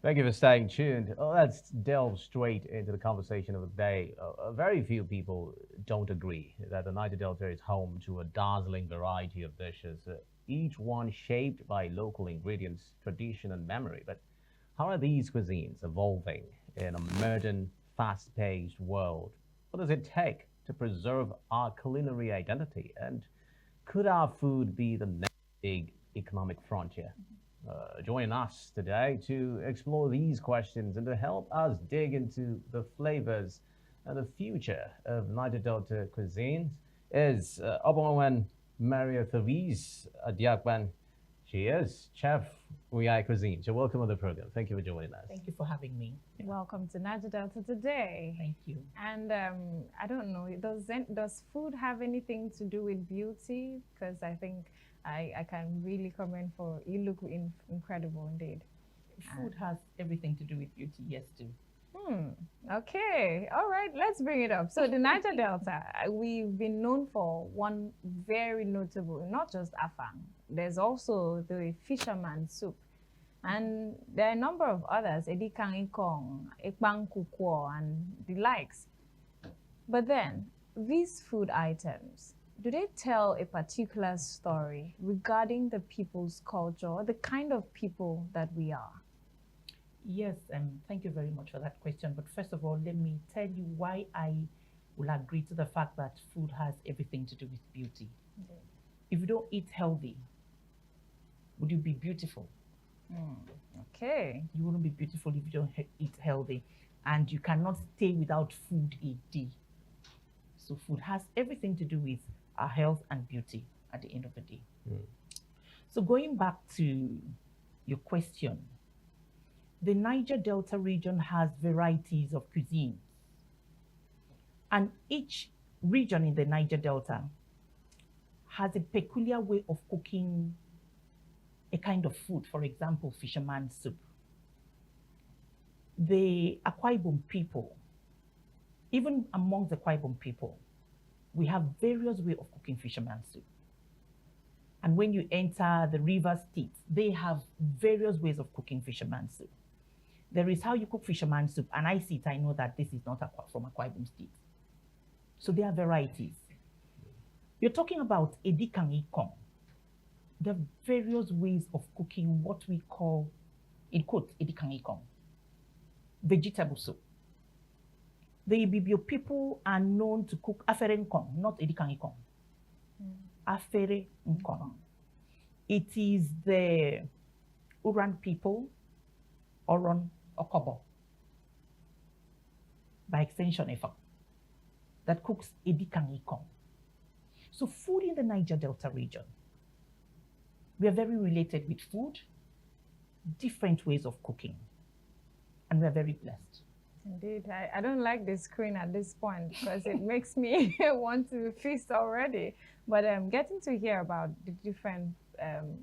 Thank you for staying tuned. Let's delve straight into the conversation of the day. Very few people don't agree that the Niger Delta is home to a dazzling variety of dishes, each one shaped by local ingredients, tradition, and memory. But how are these cuisines evolving in a modern, fast paced world? What does it take to preserve our culinary identity? And could our food be the next big economic frontier? Join us today to explore these questions and to help us dig into the flavors and the future of Niger Delta cuisine is Obonganwan Maria Adiakpan. She is chef Uyai Cuisine. So welcome to the program. Thank you for joining us. Thank you for having me. Welcome to Niger Delta Today. Thank you. And I don't know, does food have anything to do with beauty? Because I think I can really comment for you. Look incredible indeed. Food has everything to do with beauty, yes, too. Okay. All right. Let's bring it up. So the Niger Delta, we've been known for one very notable, not just afang. There's also the fisherman soup. And there are a number of others, edikang ikong, ekbang kukwo, and the likes. But then, these food items, do they tell a particular story regarding the people's culture, the kind of people that we are? Yes, thank you very much for that question. But first of all, let me tell you why I will agree to the fact that food has everything to do with beauty. Okay. If you don't eat healthy, would you be beautiful? Okay. You wouldn't be beautiful if you don't eat healthy. And you cannot stay without food a day. So food has everything to do with our health and beauty at the end of the day. So going back to your question, the Niger Delta region has varieties of cuisines. And each region in the Niger Delta has a peculiar way of cooking a kind of food, for example, fisherman soup. The Akwa Ibom people, even among the Akwa Ibom people, we have various ways of cooking fisherman soup. And when you enter the river states, they have various ways of cooking fisherman soup. There is how you cook fisherman soup, and I see it, I know that this is not from Akwa Ibom State. So there are varieties. You're talking about edikang ikong. There are various ways of cooking what we call, in quote, edikang ikong, vegetable soup. The Ibibio people are known to cook afere nkong, not edikang ikong. Afere nkong. It is the Uran people, Oron Okobo, by extension Efang, that cooks edikang ikong. So food in the Niger Delta region, we are very related with food, different ways of cooking, and we are very blessed. Indeed. I don't like the screen at this point because it makes me want to feast already. But getting to hear about the different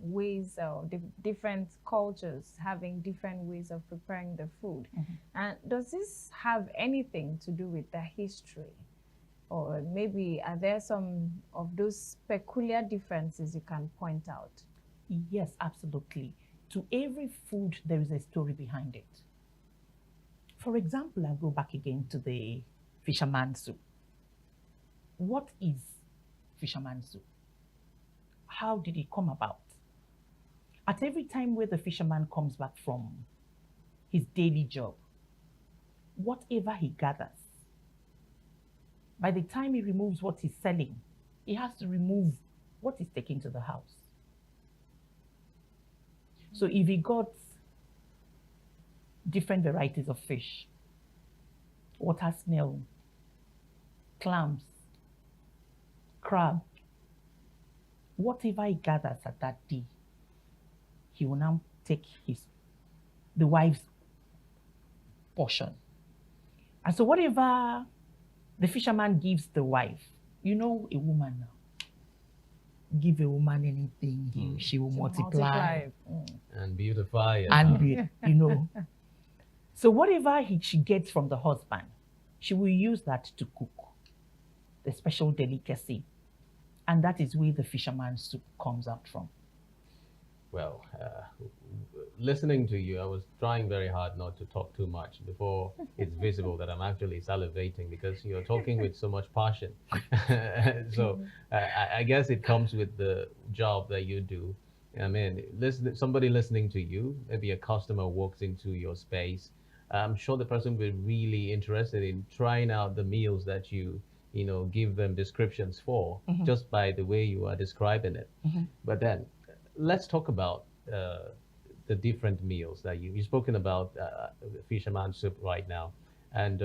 ways or the different cultures having different ways of preparing the food. And does this have anything to do with the history? Or maybe are there some of those peculiar differences you can point out? Yes, absolutely. To every food, there is a story behind it. For example, I'll go back again to the fisherman soup. What is fisherman soup? How did it come about? At every time where the fisherman comes back from his daily job, whatever he gathers, by the time he removes what he's selling, he has to remove what he's taking to the house. So if he got different varieties of fish, water snail, clams, crab, whatever he gathers at that day, he will now take the wife's portion. And so whatever the fisherman gives the wife, you know a woman now, give a woman anything, she will multiply. And beautify it. And, you know. So whatever she gets from the husband, she will use that to cook the special delicacy. And that is where the fisherman soup comes out from. Well, listening to you, I was trying very hard not to talk too much before it's visible that I'm actually salivating because you're talking with so much passion. So I guess it comes with the job that you do. I mean, somebody listening to you, maybe a customer walks into your space. I'm sure the person will be really interested in trying out the meals that you give them descriptions for just by the way you are describing it. But then let's talk about the different meals that you've spoken about fisherman soup right now. And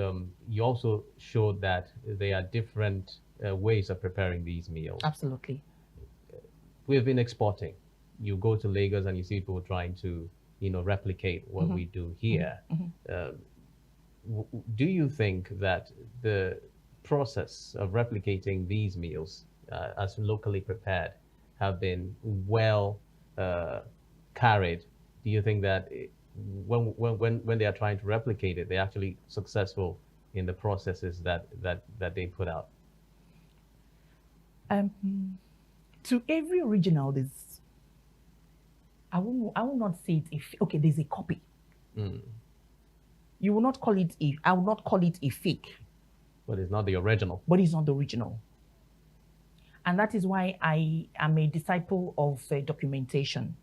you also showed that there are different ways of preparing these meals. Absolutely. We've been exporting. You go to Lagos and you see people trying to, replicate what we do here. Do you think that the process of replicating these meals as locally prepared have been well carried? Do you think that when they are trying to replicate it, they're actually successful in the processes that they put out? To every original, I will not say it okay, there's a copy. You will not call it I will not call it a fake. But it's not the original. But it's not the original. And that is why I am a disciple of documentation.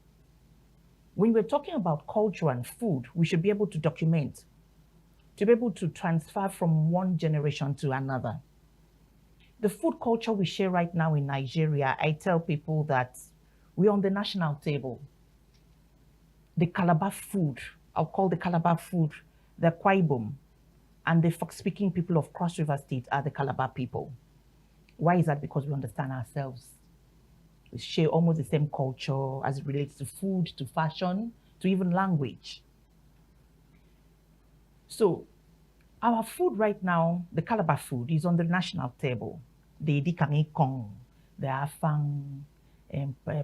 When we're talking about culture and food, we should be able to document, to be able to transfer from one generation to another. The food culture we share right now in Nigeria, I tell people that we're on the national table. The Calabar food, I'll call the Calabar food, the Akwa Ibom, and the Fox-speaking people of Cross River State are the Calabar people. Why is that? Because we understand ourselves. We share almost the same culture as it relates to food, to fashion, to even language. So our food right now, the Calabar food, is on the national table. The Kong, the afang,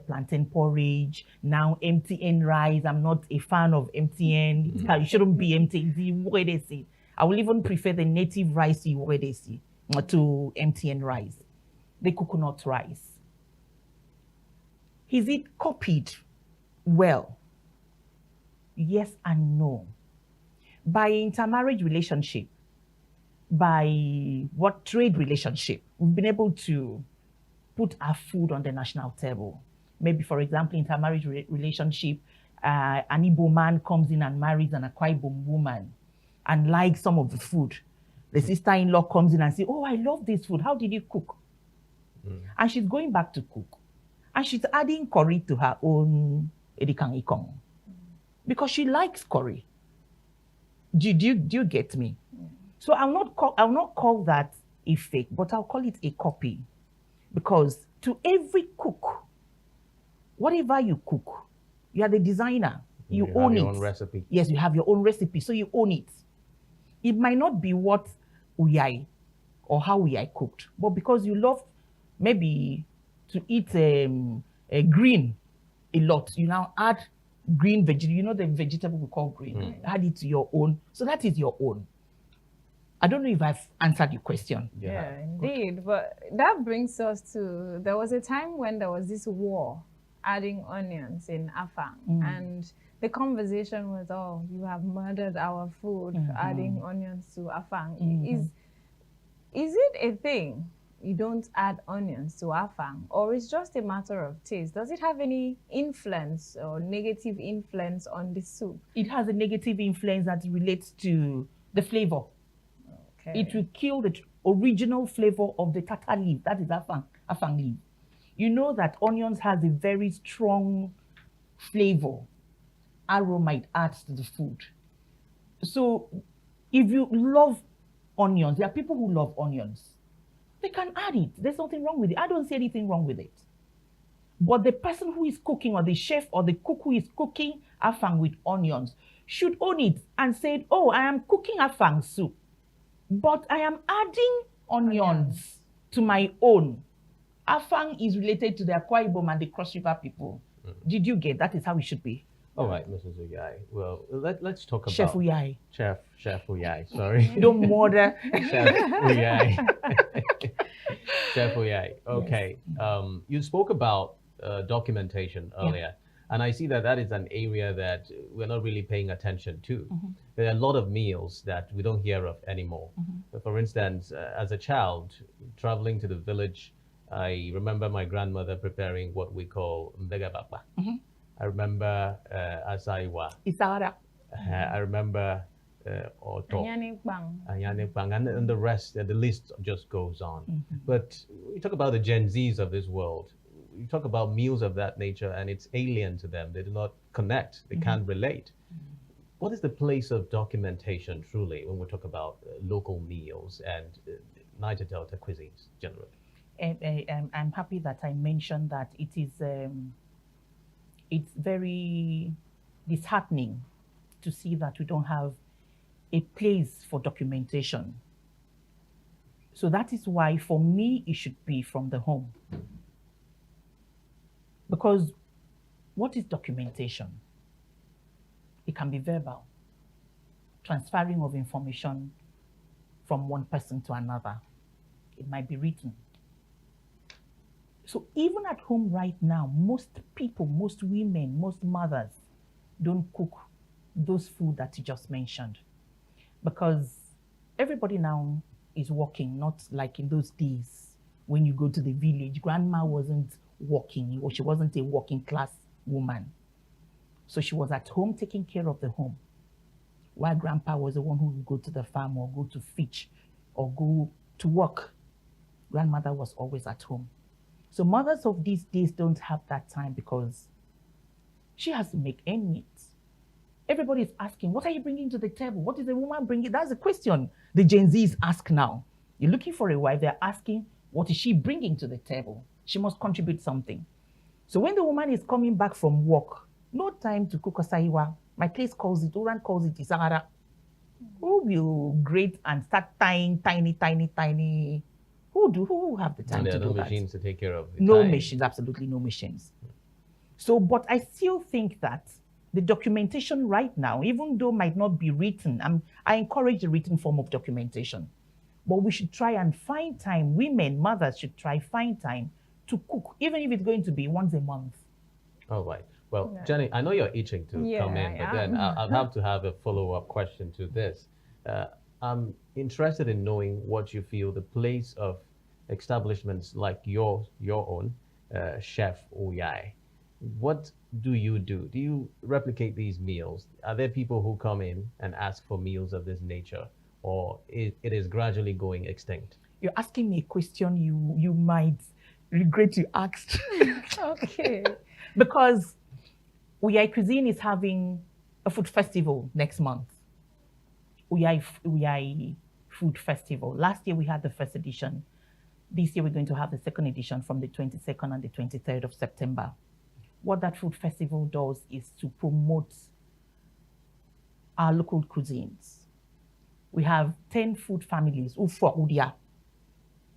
plantain porridge, now MTN rice. I'm not a fan of MTN. It shouldn't be MTN. I will even prefer the native rice to MTN rice, the coconut rice. Is it copied well? Yes and no. By intermarriage relationship, by what trade relationship, we've been able to put our food on the national table. Maybe, for example, intermarriage relationship, an Igbo man comes in and marries an Akwa Ibom woman and likes some of the food. The sister-in-law comes in and says, oh, I love this food. How did you cook? And she's going back to cook. And she's adding curry to her own edikang ikong. Because she likes curry. Do you get me? So I'll not call that a fake, but I'll call it a copy. Because to every cook, whatever you cook, you are the designer. You own it. You have your own recipe. Yes, you have your own recipe, so you own it. It might not be what Uyai or how Uyai cooked, but because you love maybe to eat a green a lot, you now add green vegetable. You know the vegetable we call green. Add it to your own. So that is your own. I don't know if I've answered your question. Yeah, indeed. But that brings us to, there was a time when there was this war adding onions in Afang. And the conversation was, oh, you have murdered our food, adding onions to Afang. Is it a thing? You don't add onions to Afang, or it's just a matter of taste? Does it have any influence or negative influence on the soup? It has a negative influence that relates to the flavor. Okay. It will kill the original flavor of the tata leaf. That is Afang leaf. You know that onions has a very strong flavor, aroma it adds to the food. So if you love onions, there are people who love onions. They can add it. There's nothing wrong with it. I don't see anything wrong with it. But the person who is cooking, or the chef or the cook who is cooking afang with onions, should own it and say, oh, I am cooking afang soup, but I am adding onions to my own. Afang is related to the Akwa Ibom and the Cross River people. Did you get that? Is how it should be. All right, Mrs. Uyai. Well, let's talk about Chef Uyai. Chef Uyai. Sorry. Don't murder. Chef Uyai. Chef Uyai. Okay. Yes. You spoke about documentation earlier. And I see that that is an area that we're not really paying attention to. There are a lot of meals that we don't hear of anymore. For instance, as a child, traveling to the village, I remember my grandmother preparing what we call mbegabapa. I remember asaiwa. Isara. I remember oto. Anyanekbang. And the rest, the list just goes on. But we talk about the Gen Zs of this world. You talk about meals of that nature, and it's alien to them. They do not connect. They can't relate. What is the place of documentation, truly, when we talk about local meals and Niger Delta cuisines generally? And I'm happy that I mentioned that it is. It's very disheartening to see that we don't have a place for documentation. So that is why, for me, it should be from the home. Because what is documentation? It can be verbal, transferring of information from one person to another. It might be written. So even at home right now, most people, most women, most mothers don't cook those food that you just mentioned, because everybody now is working, not like in those days when you go to the village. Grandma wasn't working, or she wasn't a working class woman. So she was at home taking care of the home, while grandpa was the one who would go to the farm or go to fish or go to work. Grandmother was always at home. So mothers of these days don't have that time because she has to make ends meet. Everybody is asking, what are you bringing to the table? What is the woman bringing? That's the question the Gen Zs ask now. You're looking for a wife, they're asking, what is she bringing to the table? She must contribute something. So when the woman is coming back from work, no time to cook osaiwa. My place calls it, Oran calls it isara. Who will grate and start tying tiny? Who will have the time to do that? There are no machines to take care of it. No machines, absolutely no machines. So, but I still think that the documentation right now, even though might not be written, I encourage the written form of documentation. But we should try and find time, women, mothers should try find time to cook, even if it's going to be once a month. All right. Well, Jenny, I know you're itching to come in, but then I'll have to have a follow-up question to this. I'm interested in knowing what you feel the place of establishments like your own, Chef Uyai. What do you do? Do you replicate these meals? Are there people who come in and ask for meals of this nature, or it is gradually going extinct? You're asking me a question you might regret you asked. Okay. Because Uyai Cuisine is having a food festival next month. Uyai Food Festival. Last year we had the first edition. This year we're going to have the second edition from the 22nd and the 23rd of September. What that food festival does is to promote our local cuisines. We have 10 food families. Ufo Udia,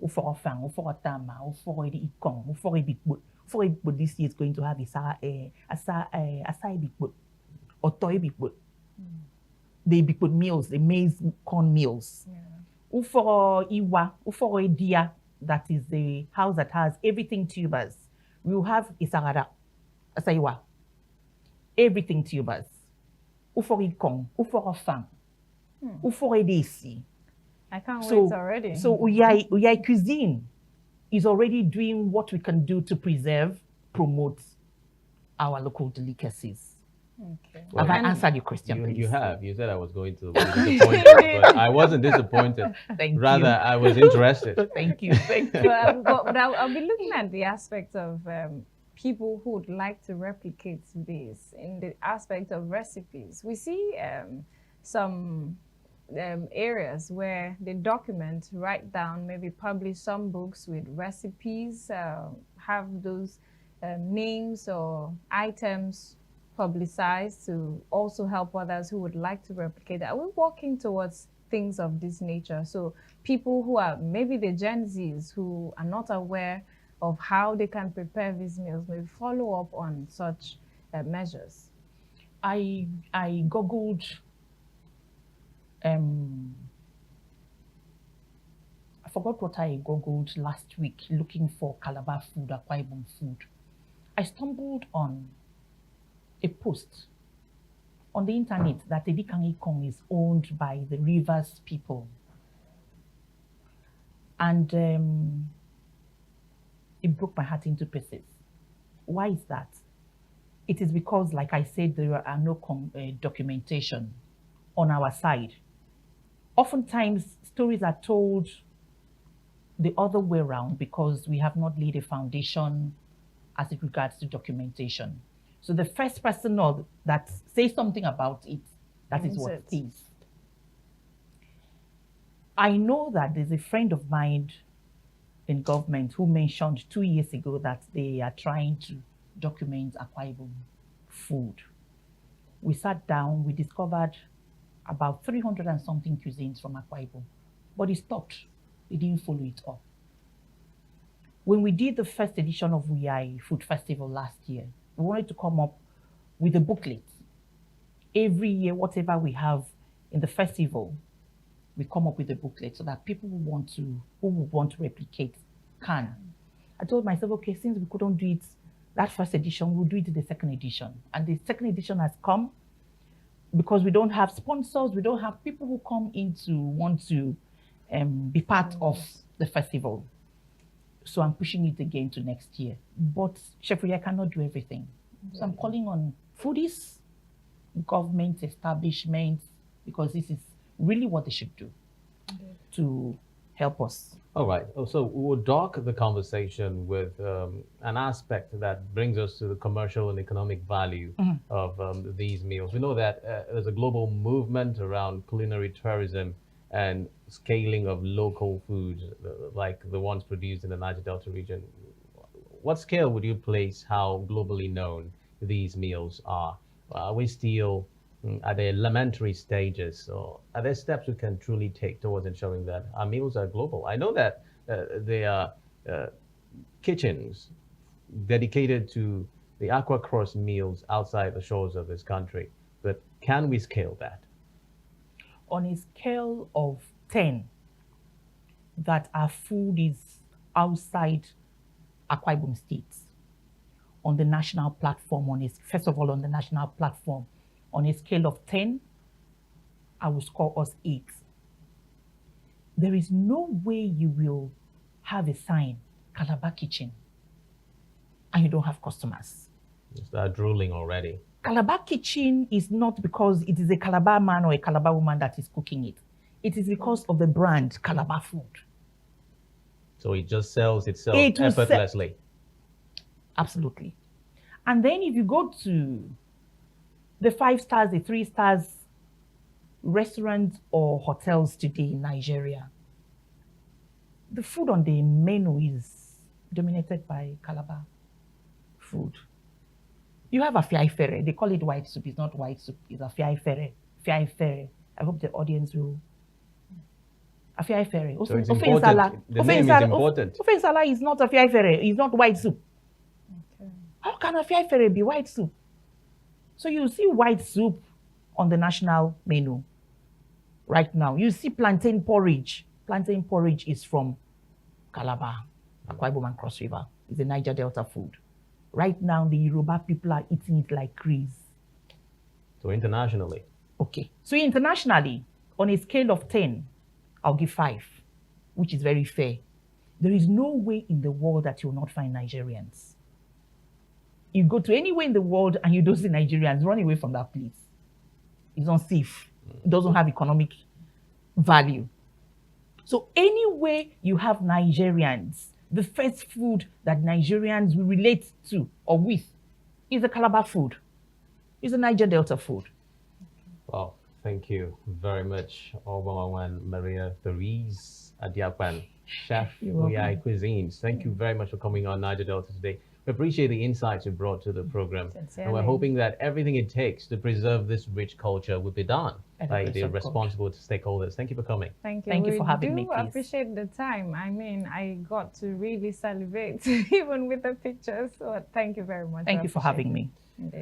Ufo Ofang, Ufo Otama, Ufo Ikong, Ufo Bikbut. For this year is going to have Asai Bikbut, Otoi Bikbut. The Bikbut meals, the maize corn meals. Ufo Iwa, Ufo Edia, that is the house that has everything tubers. We will have Isagara, Asaiwa, everything tubers. Ufo Ikong, Ufo Ofang, Ufo Edesi. I can't wait already. So Uyai Cuisine is already doing what we can do to preserve, promote our local delicacies. Okay. Well, have I answered your question, please? You have. You said I was going to be disappointed, but I wasn't disappointed. Thank Rather, you. I was interested. Thank you. But I'll be looking at the aspect of people who would like to replicate this in the aspect of recipes. We see some areas where they document, write down, maybe publish some books with recipes, have those names or items publicized to also help others who would like to replicate that. We're working towards things of this nature. So people who are maybe the Gen Zs who are not aware of how they can prepare these meals, maybe follow up on such measures. I googled I forgot what I googled last week looking for Calabar food, Akwa Ibom food. I stumbled on a post on the internet that Edikan Ikong is owned by the Rivers people. And it broke my heart into pieces. Why is that? It is because, like I said, there are no documentation on our side. Oftentimes, stories are told the other way around because we have not laid a foundation as it regards to documentation. So the first person that says something about it, that is what it is. I know that there's a friend of mine in government who mentioned 2 years ago that they are trying to document Akwa Ibom food. We sat down, we discovered about 300 and something cuisines from Akwa Ibom, but it stopped. They didn't follow it up. When we did the first edition of Uyai Food Festival last year, we wanted to come up with a booklet. Every year, whatever we have in the festival, we come up with a booklet so that people who would want to replicate can. I told myself, okay, since we couldn't do it that first edition, we'll do it in the second edition. And the second edition has come because we don't have sponsors, we don't have people who come in to want to be part of the festival. So I'm pushing it again to next year. But Chef Uyai cannot do everything. So I'm calling on foodies, government, establishments, because this is really what they should do to help us. All right. So we'll dock the conversation with an aspect that brings us to the commercial and economic value of these meals. We know that there's a global movement around culinary tourism and scaling of local foods like the ones produced in the Niger Delta region. What scale would you place how globally known these meals are? Are we still at the elementary stages, or are there steps we can truly take towards ensuring that our meals are global? I know that there are kitchens dedicated to the aqua cross meals outside the shores of this country, but can we scale that? On a scale of 10, that our food is outside Akwa Ibom State, on the national platform, first of all on the national platform, on a scale of 10, I will score us 8. There is no way you will have a sign, Calabar Kitchen, and you don't have customers. You start drooling already. Calabar Kitchen is not because it is a Calabar man or a Calabar woman that is cooking it. It is because of the brand Calabar Food. So it just sells itself effortlessly. Absolutely. And then if you go to the 5 stars, the 3 stars restaurants or hotels today in Nigeria, the food on the menu is dominated by Calabar food. You have a Fiai Fere. They call it white soup. It's not white soup. It's a Fiai Fere. Fiai Fere. I hope the audience will. A Fiai Fere. So it's important. The name is important. Ofe Nsala is not a Fiai Fere. It's not white soup. Okay. How can a Fiai Fere be white soup? So you see white soup on the national menu right now. You see plantain porridge. Plantain porridge is from Calabar, Akwa Ibom and Cross River. It's a Niger Delta food. Right now, the Yoruba people are eating it like crazy. So internationally? Okay. So internationally, on a scale of 10, I'll give 5, which is very fair. There is no way in the world that you will not find Nigerians. You go to anywhere in the world and you don't see Nigerians, run away from that place. It's unsafe. It doesn't have economic value. So anywhere you have Nigerians, the first food that Nigerians will relate to or with is a Calabar food. It's a Niger Delta food. Well, thank you very much, Obonganwan Maria Adiakpan, Chef Uyai Cuisines. Thank you very much for coming on Niger Delta today. We appreciate the insights you brought to the program. And we're hoping that everything it takes to preserve this rich culture will be done by the responsible stakeholders. Thank you for coming. Thank you. Thank you for having me, I appreciate the time. I mean, I got to really salivate even with the pictures. So thank you very much. Thank you for having me. Indeed.